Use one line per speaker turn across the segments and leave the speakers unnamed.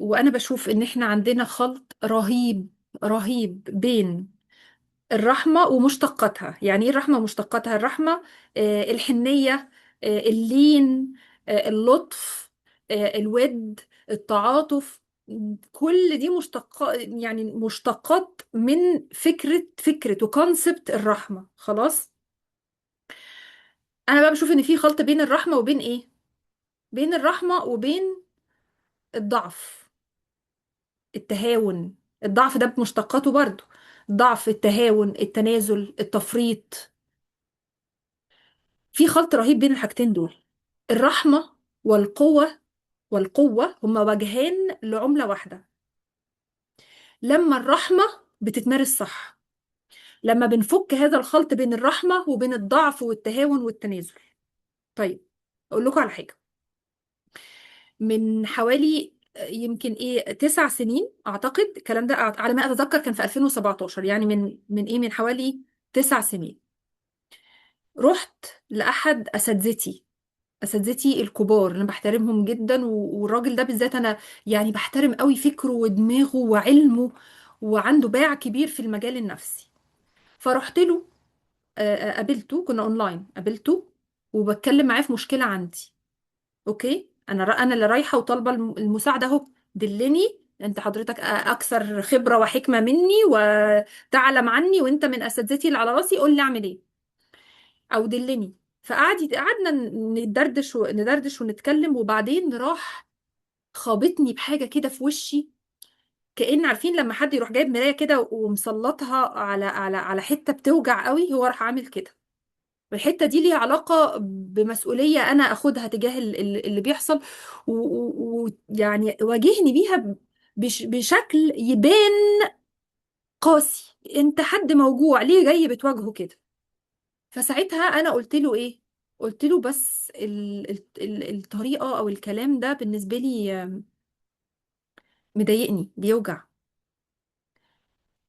وانا بشوف ان احنا عندنا خلط رهيب رهيب بين الرحمة ومشتقاتها. يعني ايه الرحمة ومشتقاتها؟ الرحمة الحنية، اللين، اللطف، الود، التعاطف. كل دي يعني مشتقات من فكرة وكونسبت الرحمة. خلاص. انا بقى بشوف ان في خلط بين الرحمة وبين ايه، بين الرحمة وبين الضعف، التهاون. الضعف ده بمشتقاته برضو: ضعف، التهاون، التنازل، التفريط. في خلط رهيب بين الحاجتين دول. الرحمة والقوة هما وجهان لعملة واحدة. لما الرحمة بتتمارس صح، لما بنفك هذا الخلط بين الرحمة وبين الضعف والتهاون والتنازل. طيب، أقول لكم على حاجة. من حوالي يمكن 9 سنين أعتقد الكلام ده، على ما أتذكر كان في 2017، يعني من حوالي 9 سنين. رحت لأحد اساتذتي الكبار، انا بحترمهم جدا، والراجل ده بالذات انا يعني بحترم قوي فكره ودماغه وعلمه، وعنده باع كبير في المجال النفسي. فرحت له، قابلته، كنا اونلاين، قابلته وبتكلم معاه في مشكلة عندي. اوكي، انا اللي رايحة وطالبة المساعدة اهو. دلني انت، حضرتك اكثر خبرة وحكمة مني وتعلم عني، وانت من اساتذتي اللي على راسي، قول لي اعمل ايه او دلني. قعدنا ندردش ونتكلم، وبعدين راح خابطني بحاجة كده في وشي. كأن عارفين لما حد يروح جايب مراية كده ومسلطها على حتة بتوجع قوي، هو راح عامل كده. والحتة دي ليها علاقة بمسؤولية أنا أخدها تجاه اللي بيحصل، ويعني واجهني بيها بشكل يبان قاسي. انت حد موجوع ليه جاي بتواجهه كده؟ فساعتها انا قلت له ايه؟ قلت له بس الطريقة او الكلام ده بالنسبة لي مضايقني، بيوجع.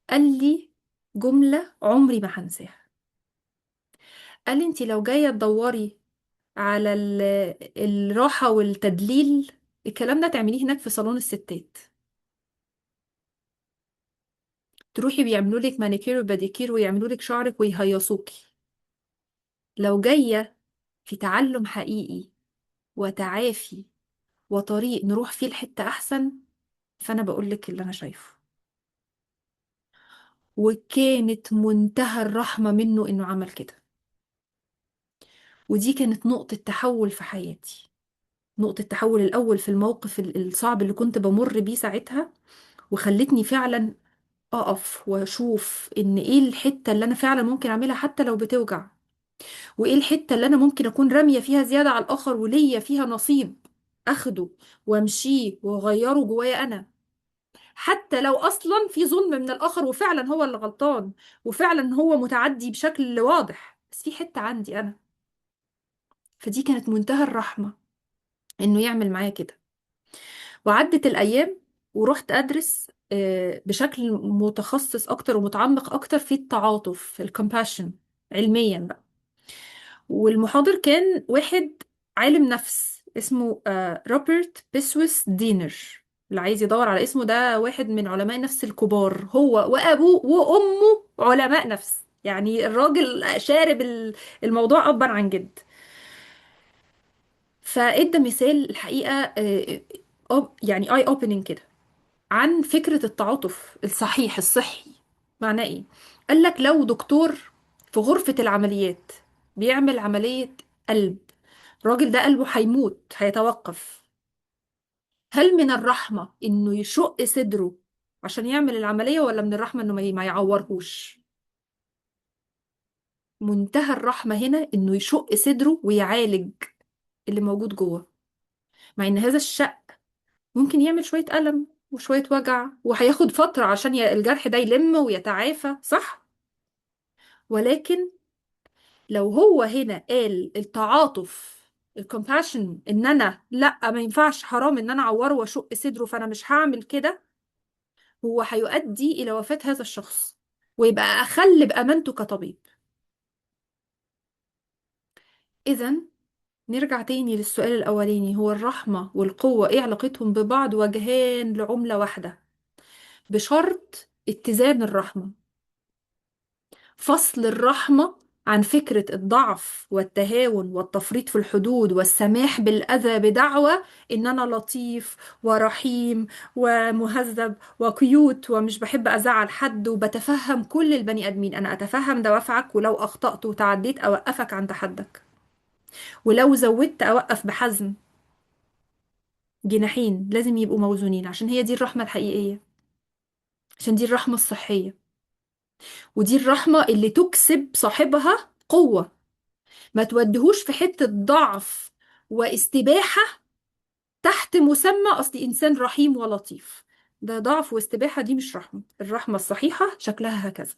قال لي جملة عمري ما هنساها. قال لي انت لو جاية تدوري على الراحة والتدليل، الكلام ده تعمليه هناك في صالون الستات. تروحي بيعملوا لك مانيكير وباديكير ويعملوا لك شعرك ويهيصوكي. لو جاية في تعلم حقيقي وتعافي وطريق نروح فيه لحتة أحسن، فأنا بقول لك اللي أنا شايفه. وكانت منتهى الرحمة منه إنه عمل كده. ودي كانت نقطة تحول في حياتي، نقطة تحول الأول في الموقف الصعب اللي كنت بمر بيه ساعتها، وخلتني فعلا أقف وأشوف إن إيه الحتة اللي أنا فعلا ممكن أعملها حتى لو بتوجع، وإيه الحتة اللي أنا ممكن أكون رامية فيها زيادة على الآخر وليا فيها نصيب أخده وأمشيه وأغيره جوايا أنا، حتى لو أصلا في ظلم من الآخر وفعلا هو اللي غلطان وفعلا هو متعدي بشكل واضح، بس في حتة عندي أنا. فدي كانت منتهى الرحمة إنه يعمل معايا كده. وعدت الأيام ورحت أدرس بشكل متخصص أكتر ومتعمق أكتر في التعاطف، الكومباشن، علميا بقى. والمحاضر كان واحد عالم نفس اسمه روبرت بيسوس دينر. اللي عايز يدور على اسمه، ده واحد من علماء النفس الكبار، هو وأبوه وأمه علماء نفس. يعني الراجل شارب الموضوع أبا عن جد. فادى مثال الحقيقة يعني اي اوبننج كده عن فكرة التعاطف الصحيح الصحي. معناه ايه؟ قال لك لو دكتور في غرفة العمليات بيعمل عملية قلب، الراجل ده قلبه هيموت، هيتوقف، هل من الرحمة انه يشق صدره عشان يعمل العملية، ولا من الرحمة انه ما يعورهوش؟ منتهى الرحمة هنا انه يشق صدره ويعالج اللي موجود جوه، مع ان هذا الشق ممكن يعمل شوية ألم وشوية وجع، وهياخد فترة عشان الجرح ده يلم ويتعافى، صح؟ ولكن لو هو هنا قال التعاطف، الكومباشن، ان انا لا، ما ينفعش، حرام ان انا اعوره واشق صدره، فانا مش هعمل كده، هو هيؤدي الى وفاة هذا الشخص ويبقى اخل بامانته كطبيب. اذا نرجع تاني للسؤال الأولاني، هو الرحمة والقوة ايه علاقتهم ببعض؟ وجهان لعملة واحدة، بشرط اتزان الرحمة. فصل الرحمة عن فكرة الضعف والتهاون والتفريط في الحدود والسماح بالأذى بدعوى إن أنا لطيف ورحيم ومهذب وكيوت ومش بحب أزعل حد وبتفهم كل البني آدمين. أنا أتفهم دوافعك، ولو أخطأت وتعديت أوقفك عند حدك، ولو زودت أوقف بحزم. جناحين لازم يبقوا موزونين، عشان هي دي الرحمة الحقيقية، عشان دي الرحمة الصحية، ودي الرحمة اللي تكسب صاحبها قوة. ما تودهوش في حتة ضعف واستباحة تحت مسمى أصل إنسان رحيم ولطيف. ده ضعف واستباحة، دي مش رحمة. الرحمة الصحيحة شكلها هكذا.